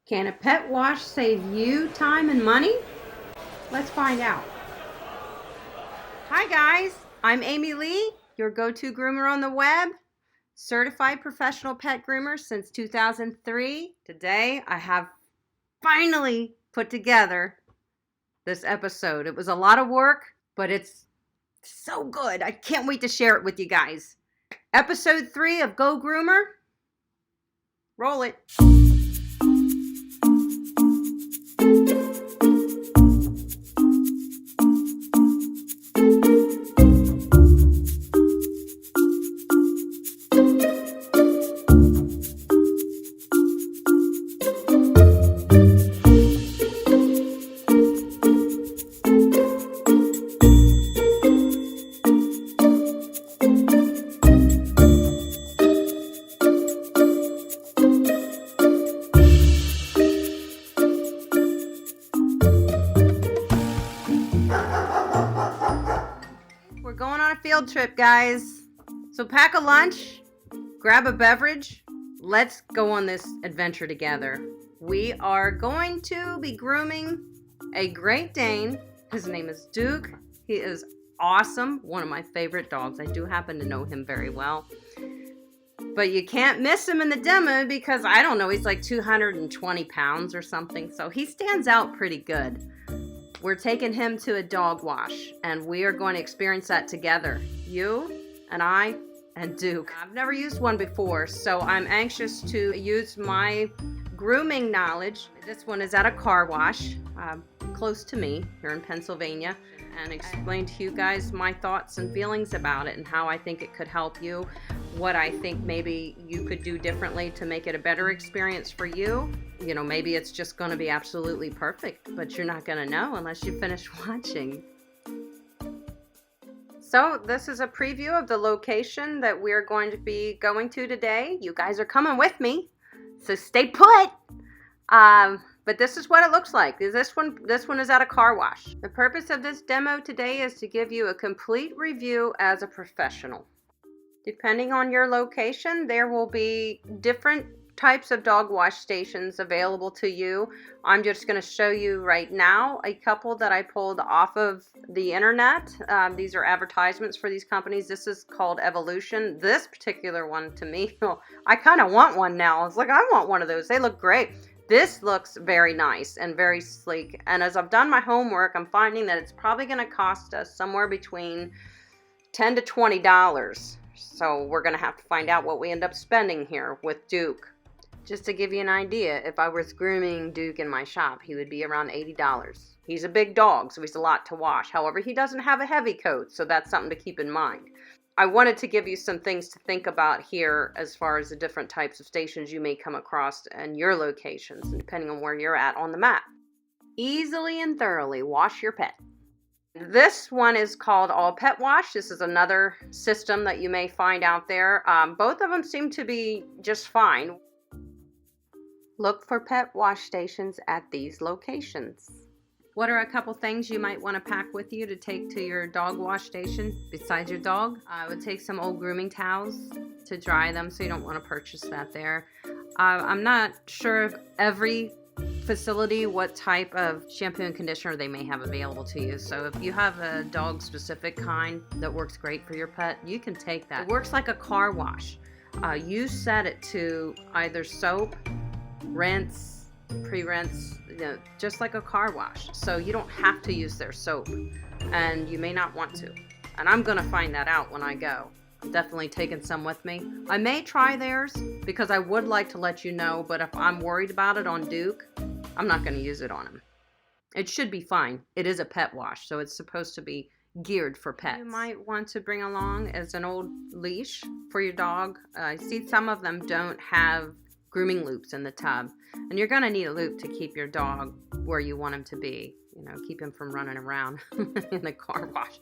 Can a pet wash save you time and money? Let's find out. Hi guys, I'm Amy Lee, your go-to groomer on the web, certified professional pet groomer since 2003. Today I have finally put together this episode. It was a lot of work, but it's so good. I can't wait to share it with you guys. Episode 3 of Go Groomer. Roll it. We're going on a field trip, guys. So pack a lunch, grab a beverage. Let's go on this adventure together. We are going to be grooming a Great Dane. His name is Duke. He is awesome. One of my favorite dogs. I do happen to know him very well. But you can't miss him in the demo because, I don't know, he's like 220 pounds or something. So he stands out pretty good. We're taking him to a dog wash, and we are going to experience that together. You and I and Duke. I've never used one before, so I'm anxious to use my grooming knowledge. This one is at a car wash close to me here in Pennsylvania, and explain to you guys my thoughts and feelings about it and how I think it could help you, what I think maybe you could do differently to make it a better experience for you. You know, maybe it's just going to be absolutely perfect, but you're not going to know unless you finish watching. So this is a preview of the location that we're going to be going to today. You guys are coming with me, so stay put. But this is what it looks like. This one is at a car wash. The purpose of this demo today is to give you a complete review as a professional. Depending on your location, there will be different types of dog wash stations available to you. I'm just going to show you right now a couple that I pulled off of the internet. These are advertisements for these companies. This is called Evolution. This particular one, to me, I kind of want one now. It's like, I want one of those. They look great. This looks very nice and very sleek. And as I've done my homework, I'm finding that it's probably going to cost us somewhere between $10 to $20. So we're going to have to find out what we end up spending here with Duke. Just to give you an idea, if I was grooming Duke in my shop, he would be around $80. He's a big dog, so he's a lot to wash. However, he doesn't have a heavy coat, so that's something to keep in mind. I wanted to give you some things to think about here as far as the different types of stations you may come across in your locations, depending on where you're at on the map. Easily and thoroughly wash your pet. This one is called All Pet Wash. This is another system that you may find out there. Both of them seem to be just fine. Look for pet wash stations at these locations. What are a couple things you might want to pack with you to take to your dog wash station besides your dog? I would take some old grooming towels to dry them, so you don't want to purchase that there. I'm not sure if every facility what type of shampoo and conditioner they may have available to you. So if you have a dog specific kind that works great for your pet, you can take that. It works like a car wash. You set it to either soap, rinse, pre-rinse, just like a car wash. So you don't have to use their soap, and you may not want to. And I'm gonna find that out when I go. I'm definitely taking some with me. I may try theirs because I would like to let you know, but if I'm worried about it on Duke, I'm not gonna use it on him. It should be fine. It is a pet wash, so it's supposed to be geared for pets. You might want to bring along as an old leash for your dog. I see some of them don't have grooming loops in the tub, and you're gonna need a loop to keep your dog where you want him to be. You know, keep him from running around in the car wash.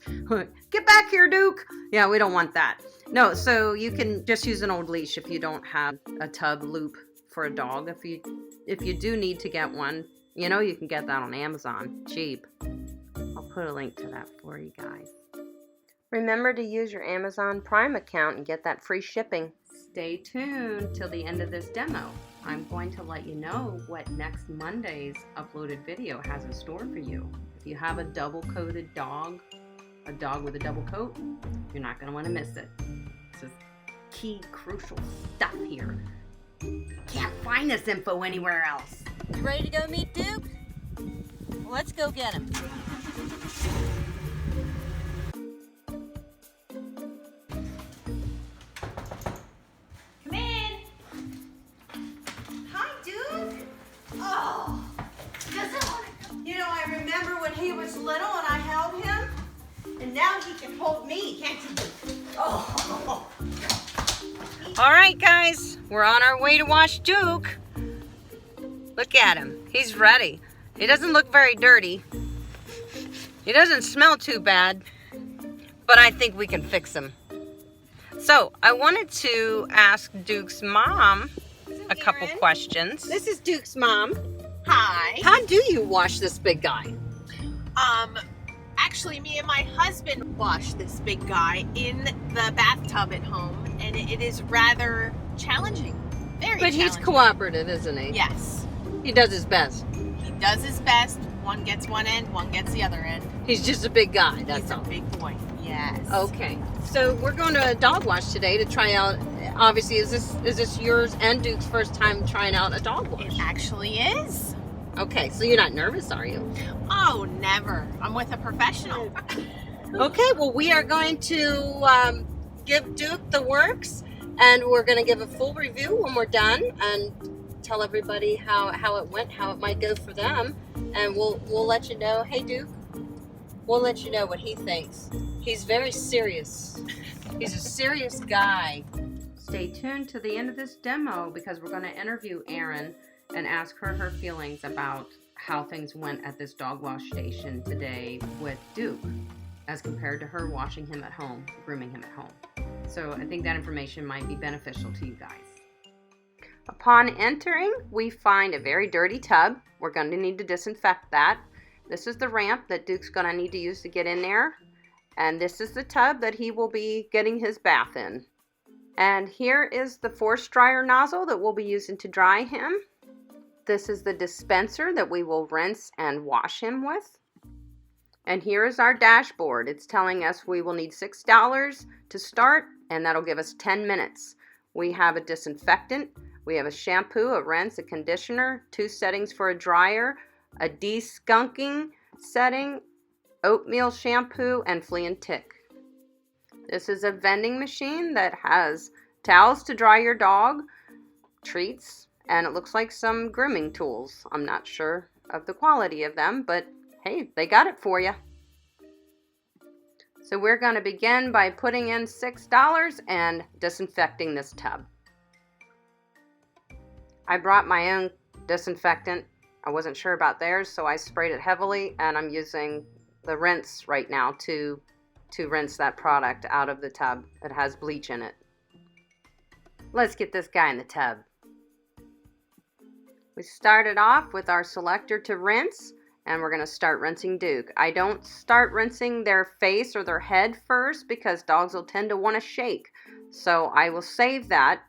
Get back here, Duke! Yeah, we don't want that. No, so you can just use an old leash if you don't have a tub loop for a dog. If you do need to get one, you know, you can get that on Amazon, cheap. I'll put a link to that for you guys. Remember to use your Amazon Prime account and get that free shipping. Stay tuned till the end of this demo. I'm going to let you know what next Monday's uploaded video has in store for you. If you have a double-coated dog, a dog with a double coat, you're not going to want to miss it. This is key, crucial stuff here. Can't find this info anywhere else. You ready to go meet Duke? Well, let's go get him. Come in. Hi, Duke. Oh, you know, I remember when he was little and I held him, and now he can hold me, can't you? Oh. All right, guys, we're on our way to watch Duke. Look at him. He's ready. He doesn't look very dirty. He doesn't smell too bad, but I think we can fix him. So I wanted to ask Duke's mom a couple questions. This is Duke's mom. Hi. How do you wash this big guy? Actually, me and my husband wash this big guy in the bathtub at home, and it is rather challenging. Very But challenging. he's cooperative, isn't he? Yes. He does his best. He does his best. One gets one end, one gets the other end. He's just a big guy, that's He's all. a big boy. Yes. Okay. So we're going to a dog wash today to try out, obviously, is this yours and Duke's first time trying out a dog wash? It actually is. Okay, so you're not nervous, are you? Oh, never. I'm with a professional. Okay, well, we are going to give Duke the works, and we're going to give a full review when we're done, and tell everybody how it went, how it might go for them, and we'll let you know. Hey, Duke, we'll let you know what he thinks. He's very serious. He's a serious guy. Stay tuned to the end of this demo because we're going to interview Erin and ask her feelings about how things went at this dog wash station today with Duke as compared to her washing him at home, grooming him at home. So I think that information might be beneficial to you guys. Upon entering, we find a very dirty tub. We're going to need to disinfect that. This is the ramp that Duke's going to need to use to get in there. And this is the tub that he will be getting his bath in. And here is the force dryer nozzle that we'll be using to dry him. This is the dispenser that we will rinse and wash him with. And here is our dashboard. It's telling us we will need $6 to start, and that'll give us 10 minutes. We have a disinfectant, we have a shampoo, a rinse, a conditioner, 2 settings for a dryer, a de-skunking setting, oatmeal shampoo, and flea and tick. This is a vending machine that has towels to dry your dog, treats, and it looks like some grooming tools. I'm not sure of the quality of them, but hey, they got it for you. So we're going to begin by putting in $6 and disinfecting this tub. I brought my own disinfectant. I wasn't sure about theirs, so I sprayed it heavily, and I'm using the rinse right now to rinse that product out of the tub. It has bleach in it. Let's get this guy in the tub. We started off with our selector to rinse, and we're going to start rinsing Duke. I don't start rinsing their face or their head first because dogs will tend to want to shake. So I will save that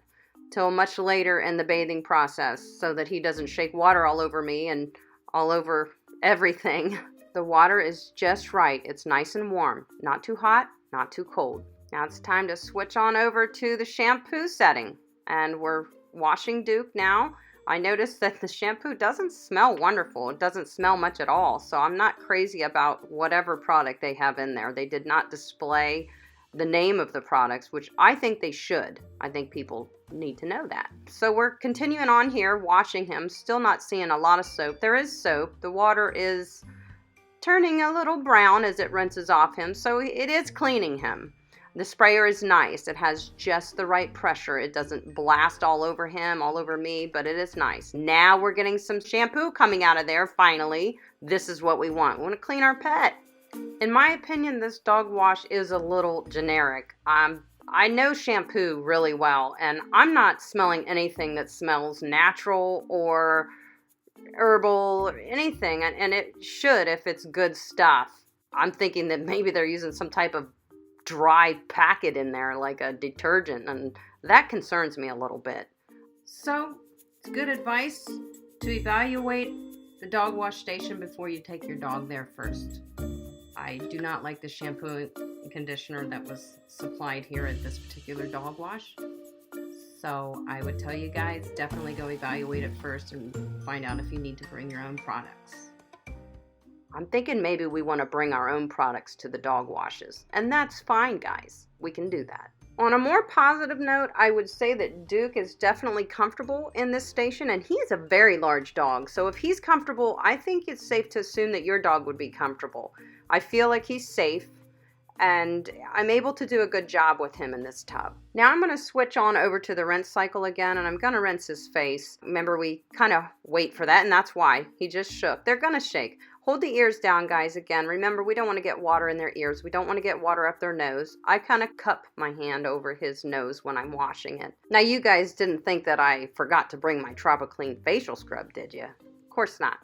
till much later in the bathing process so that he doesn't shake water all over me and all over everything. The water is just right. It's nice and warm. Not too hot, not too cold. Now it's time to switch on over to the shampoo setting. And we're washing Duke now. I noticed that the shampoo doesn't smell wonderful. It doesn't smell much at all. So I'm not crazy about whatever product they have in there. They did not display the name of the products, which I think they should. I think people need to know that. So we're continuing on here, washing him. Still not seeing a lot of soap. There is soap. The water is turning a little brown as it rinses off him. So it is cleaning him. The sprayer is nice. It has just the right pressure. It doesn't blast all over him, all over me, but it is nice. Now we're getting some shampoo coming out of there, finally. This is what we want. We want to clean our pet. In my opinion, this dog wash is a little generic. I know shampoo really well, and I'm not smelling anything that smells natural or herbal or anything, and it should if it's good stuff. I'm thinking that maybe they're using some type of dry packet in there like a detergent, and that concerns me a little bit. So It's good advice to evaluate the dog wash station before you take your dog there first. I do not like the shampoo and conditioner that was supplied here at this particular dog wash. So I would tell you guys, definitely go evaluate it first and find out if you need to bring your own products. I'm thinking maybe we want to bring our own products to the dog washes, and that's fine, guys. We can do that. On a more positive note, I would say that Duke is definitely comfortable in this station, and he is a very large dog. So if he's comfortable, I think it's safe to assume that your dog would be comfortable. I feel like he's safe, and I'm able to do a good job with him in this tub. Now I'm going to switch on over to the rinse cycle again, and I'm going to rinse his face. Remember, we kind of wait for that, and that's why he just shook. They're going to shake. Hold the ears down, guys, again. Remember, we don't want to get water in their ears. We don't want to get water up their nose. I kind of cup my hand over his nose when I'm washing it. Now, you guys didn't think that I forgot to bring my Tropiclean facial scrub, did you? Of course not.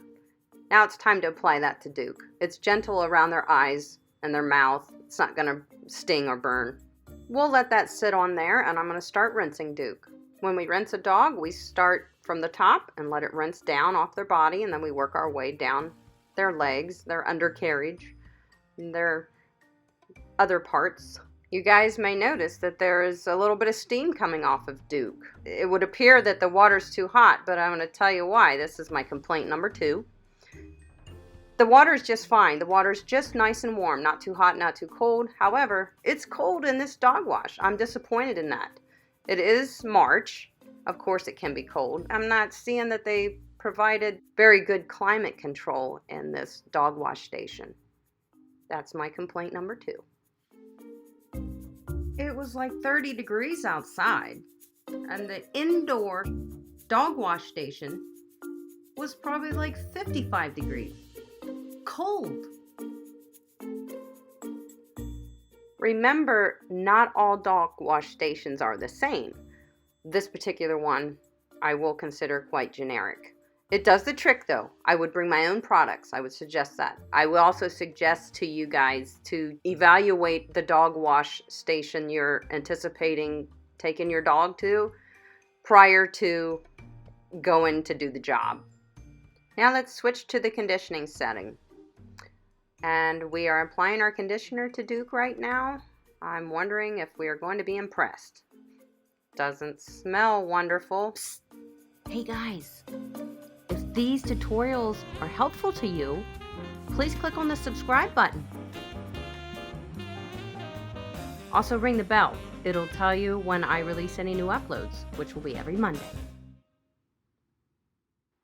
Now it's time to apply that to Duke. It's gentle around their eyes and their mouth. It's not going to sting or burn. We'll let that sit on there, and I'm going to start rinsing Duke. When we rinse a dog, we start from the top and let it rinse down off their body, and then we work our way down their legs, their undercarriage, and their other parts. You guys may notice that there is a little bit of steam coming off of Duke. It would appear that the water's too hot, but I'm going to tell you why. This is my complaint number 2. The water is just fine. The water is just nice and warm, not too hot, not too cold. However, it's cold in this dog wash. I'm disappointed in that. It is March. Of course it can be cold. I'm not seeing that they provided very good climate control in this dog wash station. That's my complaint number 2. It was like 30 degrees outside, and the indoor dog wash station was probably like 55 degrees. Cold. Remember, not all dog wash stations are the same. This particular one I will consider quite generic. It does the trick though. I would bring my own products. I would suggest that. I would also suggest to you guys to evaluate the dog wash station you're anticipating taking your dog to prior to going to do the job. Now let's switch to the conditioning setting. And we are applying our conditioner to Duke right now. I'm wondering if we are going to be impressed. Doesn't smell wonderful. Psst. Hey guys, if these tutorials are helpful to you, please click on the subscribe button. Also ring the bell. It'll tell you when I release any new uploads, which will be every Monday.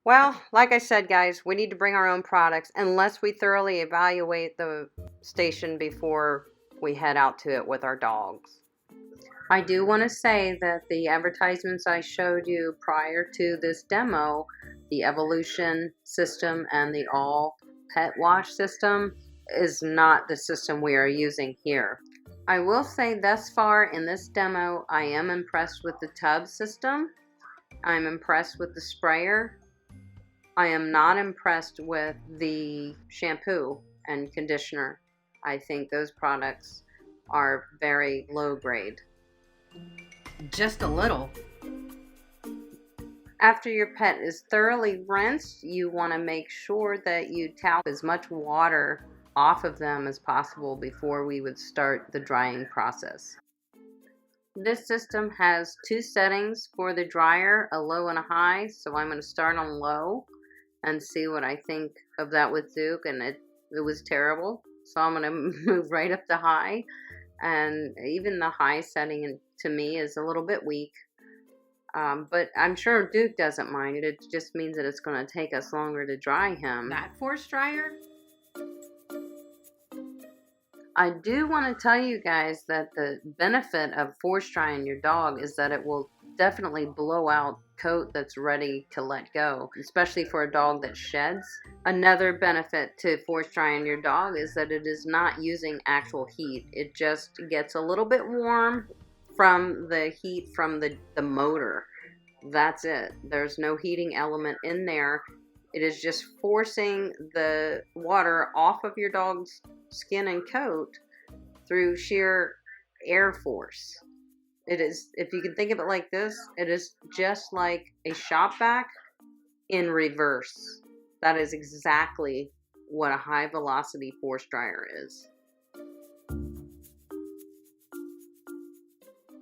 Well, like I said, guys, we need to bring our own products unless we thoroughly evaluate the station before we head out to it with our dogs. I do want to say that the advertisements I showed you prior to this demo, the Evolution system and the All Pet Wash system, is not the system we are using here. I will say thus far in this demo, I am impressed with the tub system. I'm impressed with the sprayer. I am not impressed with the shampoo and conditioner. I think those products are very low grade. Just a little. After your pet is thoroughly rinsed, you want to make sure that you towel as much water off of them as possible before we would start the drying process. This system has 2 settings for the dryer, a low and a high, so I'm going to start on low and see what I think of that with Duke, and it was terrible. So I'm going to move right up to high, and even the high setting to me is a little bit weak. But I'm sure Duke doesn't mind it. It just means that it's going to take us longer to dry him. That force dryer? I do want to tell you guys that the benefit of force drying your dog is that it will definitely blow out coat that's ready to let go, especially for a dog that sheds. Another benefit to force drying your dog is that it is not using actual heat. It just gets a little bit warm from the heat from the motor. That's it. There's no heating element in there. It is just forcing the water off of your dog's skin and coat through sheer air force. It is, if you can think of it like this, it is just like a shop vac in reverse. That is exactly what a high velocity force dryer is.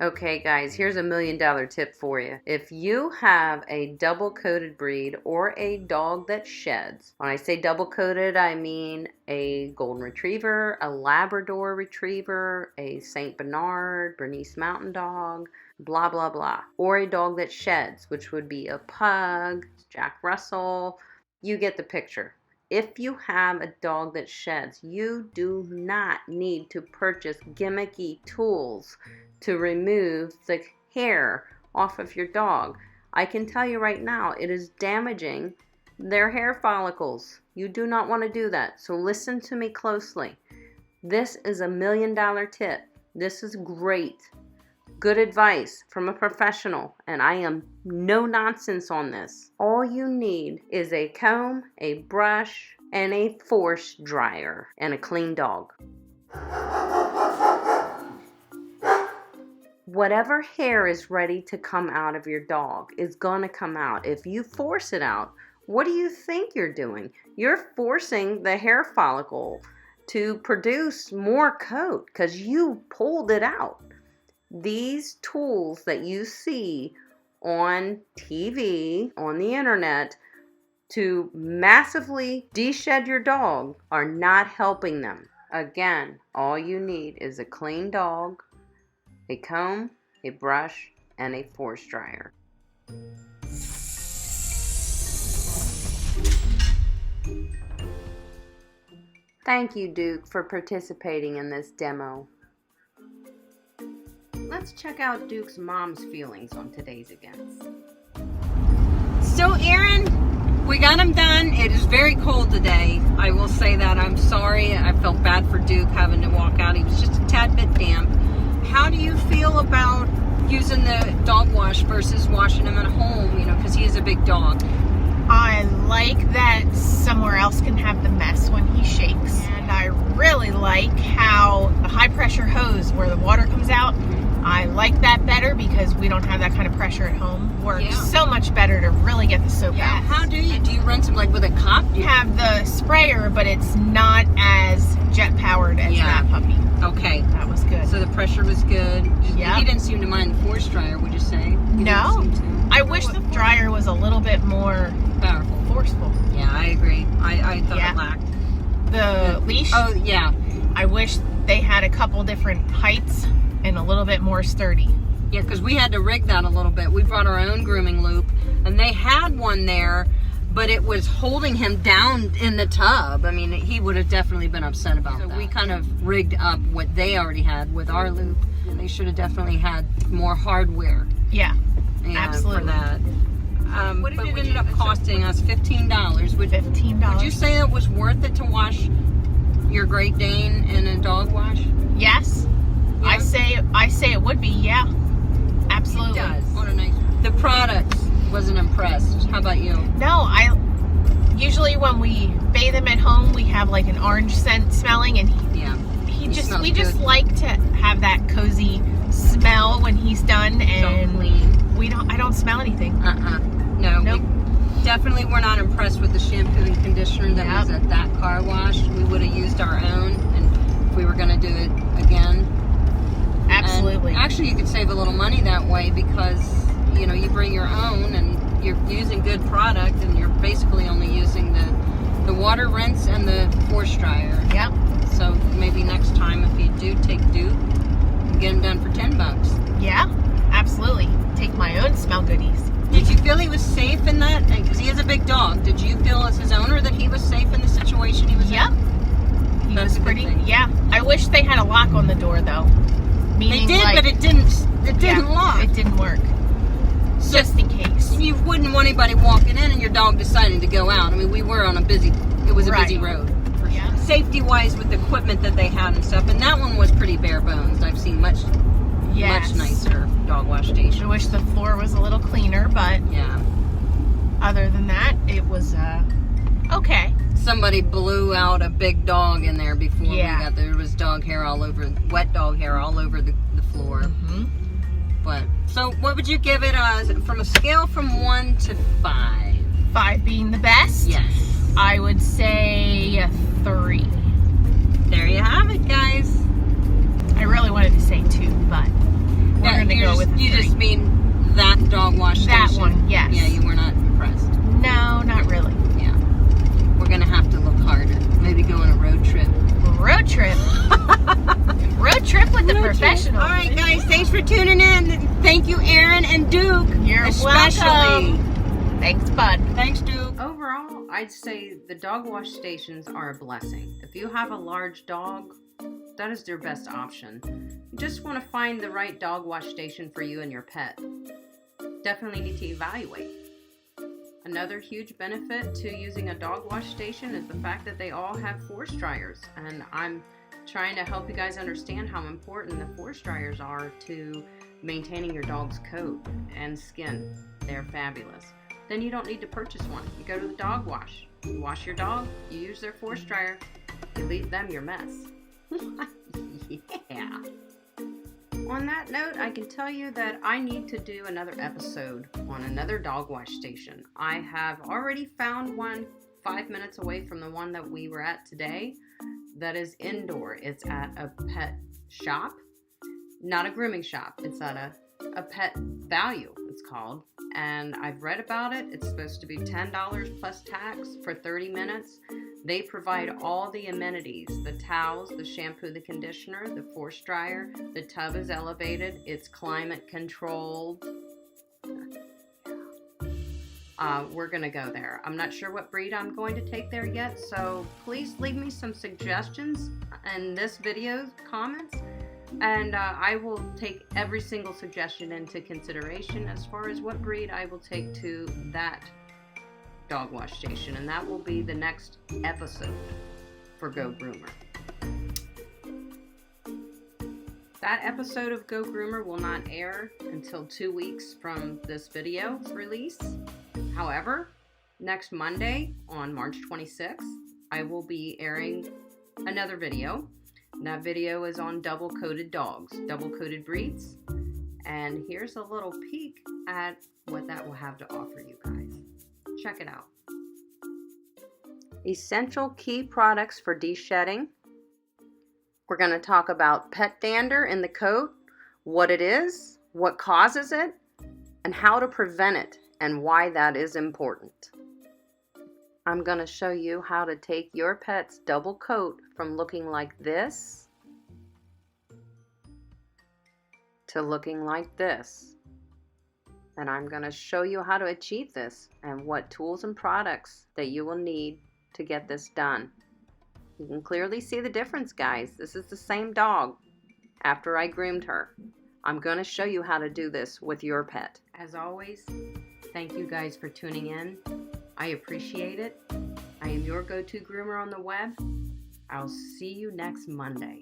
Okay guys, here's a $1 million tip for you. If you have a double coated breed or a dog that sheds, when I say double coated, I mean a golden retriever, a Labrador retriever, a Saint Bernard, Bernese mountain dog, blah blah blah, or a dog that sheds, which would be a pug, Jack Russell, you get the picture. If you have a dog that sheds, you do not need to purchase gimmicky tools to remove the hair off of your dog. I can tell you right now, it is damaging their hair follicles. You do not want to do that. So listen to me closely. This is a $1 million tip. This is great. Good advice from a professional, and I am no nonsense on this. All you need is a comb, a brush, and a force dryer, and a clean dog. Whatever hair is ready to come out of your dog is going to come out. If you force it out, what do you think you're doing? You're forcing the hair follicle to produce more coat because you pulled it out. These tools that you see on TV, on the internet, to massively de-shed your dog are not helping them. Again, all you need is a clean dog, a comb, a brush, and a force dryer. Thank you, Duke, for participating in this demo. Let's check out Duke's mom's feelings on today's events. So Aaron, we got him done. It is very cold today. I will say that. I'm sorry. I felt bad for Duke having to walk out. He was just a tad bit damp. How do you feel about using the dog wash versus washing him at home, you know, because he is a big dog? I like that somewhere else can have the mess when he shakes. And I really like how the high pressure hose where the water comes out, I like that better because we don't have that kind of pressure at home. Works so much better to really get the soap out. How do you? Do you rinse him like with a cup? You have the sprayer, but it's not as jet powered as that puppy. Okay. That was good. So the pressure was good. Yeah. He didn't seem to mind the force dryer, would you say? No. I wish the dryer was a little bit more powerful, forceful. Yeah, I agree. I thought it lacked. The leash? Oh, yeah. I wish they had a couple different heights and a little bit more sturdy. Yeah, because we had to rig that a little bit. We brought our own grooming loop, and they had one there, but it was holding him down in the tub. I mean, he would have definitely been upset about that. So we kind of rigged up what they already had with our loop. They should have definitely had more hardware. Yeah, absolutely. For that. What did it end up costing us? $15. $15. Would you say it was worth it to wash your Great Dane in a dog wash? Yes. Yeah. I say it would be, yeah. Absolutely. It does. On a nice. The product wasn't impressed. How about you? No, usually when we bathe him at home, we have like an orange scent smelling, and we just like to have that cozy smell when he's done, and so clean. I don't smell anything. No. Nope. We definitely were not impressed with the shampoo and conditioner that was at that car wash. We would have used our own, and if we were going to do it again. Absolutely. And actually, you could save a little money that way because, you know, you bring your own and you're using good product, and you're basically only using the water rinse and the force dryer. Yep. So maybe next time, if you do take Duke, get him done for $10. Yeah, absolutely. Take my own smell goodies. Did you feel he was safe in that? Because he is a big dog. Did you feel as his owner that he was safe in the situation he was in? Yep. He was pretty. Yeah. I wish they had a lock on the door though. They did, but it didn't lock. It didn't work. So just in case. You wouldn't want anybody walking in and your dog deciding to go out. I mean, we were on a busy road. Yeah. Safety-wise with the equipment that they had and stuff, and that one was pretty bare bones. I've seen much nicer dog wash stations. I wish the floor was a little cleaner, but other than that, it was okay. Somebody blew out a big dog in there before we got there. There was dog hair all over, wet dog hair all over the floor. But so what would you give it from a scale from 1 to 5? 5 being the best? Yes. I would say 3. There you have it, guys. I really wanted to say 2, but we're going to go with 3. You just mean that dog wash that station? one, yes. Yeah, you were not impressed. No, not really. Yeah. We're going to have to look harder. Maybe go on a road trip. Road trip. Road trip with the professional. All right, guys. Thanks for tuning in. Thank you, Aaron and Duke. You're especially. welcome. Thanks, bud. Thanks, Duke. Overall, I'd say the dog wash stations are a blessing. If you have a large dog, that is your best option. You just want to find the right dog wash station for you and your pet. Definitely need to evaluate. Another huge benefit to using a dog wash station is the fact that they all have force dryers, and I'm trying to help you guys understand how important the force dryers are to maintaining your dog's coat and skin. They're fabulous. Then you don't need to purchase one. You go to the dog wash. You wash your dog, you use their force dryer, you leave them your mess. Yeah. On that note, I can tell you that I need to do another episode on another dog wash station. I have already found one 5 minutes away from the one that we were at today that is indoor. It's at a pet shop, not a grooming shop. It's at a pet value, it's called. And I've read about it. It's supposed to be $10 plus tax for 30 minutes. They provide all the amenities, the towels, the shampoo, the conditioner, the force dryer. The tub is elevated. It's climate controlled. We're going to go there. I'm not sure what breed I'm going to take there yet, so please leave me some suggestions in this video's comments, and I will take every single suggestion into consideration as far as what breed I will take to that dog wash station, and that will be the next episode for Go Groomer. That episode of Go Groomer will not air until 2 weeks from this video's release. However, next Monday on March 26th, I will be airing another video. And that video is on double-coated dogs, double-coated breeds. And here's a little peek at what that will have to offer you guys. Check it out. Essential key products for de-shedding. We're going to talk about pet dander in the coat, what it is, what causes it, and how to prevent it, and why that is important. I'm going to show you how to take your pet's double coat from looking like this to looking like this. And I'm going to show you how to achieve this and what tools and products that you will need to get this done. You can clearly see the difference, guys. This is the same dog after I groomed her. I'm going to show you how to do this with your pet. As always, thank you guys for tuning in. I appreciate it. I am your go-to groomer on the web. I'll see you next Monday.